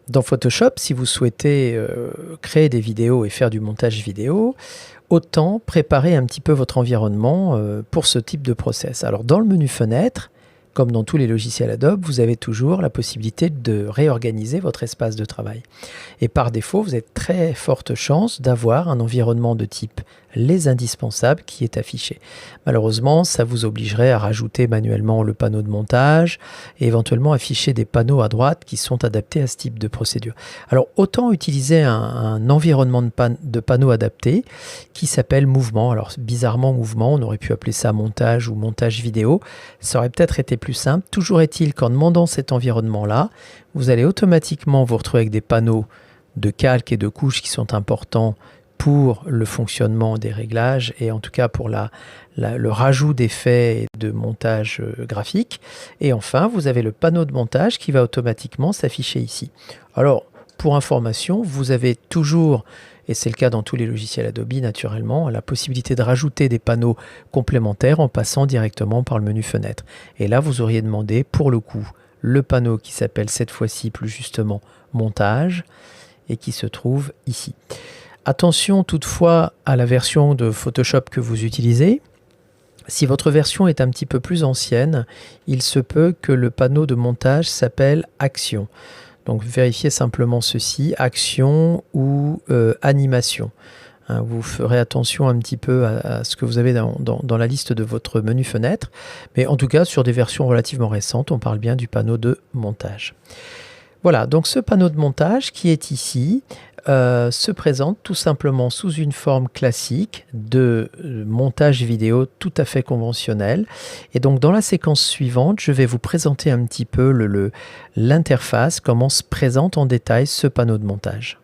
Dans Photoshop, si vous souhaitez créer des vidéos et faire du montage vidéo, autant préparer un petit peu votre environnement pour ce type de process. Alors dans le menu Fenêtre, comme dans tous les logiciels Adobe, vous avez toujours la possibilité de réorganiser votre espace de travail. Et par défaut, vous avez très forte chance d'avoir un environnement de type les indispensables qui est affiché. Malheureusement, ça vous obligerait à rajouter manuellement le panneau de montage et éventuellement afficher des panneaux à droite qui sont adaptés à ce type de procédure. Alors autant utiliser un environnement de panneaux adapté qui s'appelle mouvement. Alors bizarrement mouvement, on aurait pu appeler ça montage ou montage vidéo. Ça aurait peut-être été plus simple. Toujours est-il qu'en demandant cet environnement-là, vous allez automatiquement vous retrouver avec des panneaux de calque et de couches qui sont importants pour le fonctionnement des réglages et en tout cas pour le rajout d'effets et de montage graphique. Et enfin, vous avez le panneau de montage qui va automatiquement s'afficher ici. Alors, pour information, vous avez toujours, et c'est le cas dans tous les logiciels Adobe naturellement, la possibilité de rajouter des panneaux complémentaires en passant directement par le menu Fenêtre. Et là, vous auriez demandé pour le coup le panneau qui s'appelle cette fois-ci plus justement montage et qui se trouve ici. Attention toutefois à la version de Photoshop que vous utilisez. Si votre version est un petit peu plus ancienne, il se peut que le panneau de montage s'appelle Action. Donc vérifiez simplement ceci, Action ou Animation. Hein, vous ferez attention un petit peu à ce que vous avez dans la liste de votre menu Fenêtre. Mais en tout cas, sur des versions relativement récentes, on parle bien du panneau de montage. Voilà, donc ce panneau de montage qui est ici se présente tout simplement sous une forme classique de montage vidéo tout à fait conventionnel. Et donc dans la séquence suivante, je vais vous présenter un petit peu l'interface, comment se présente en détail ce panneau de montage.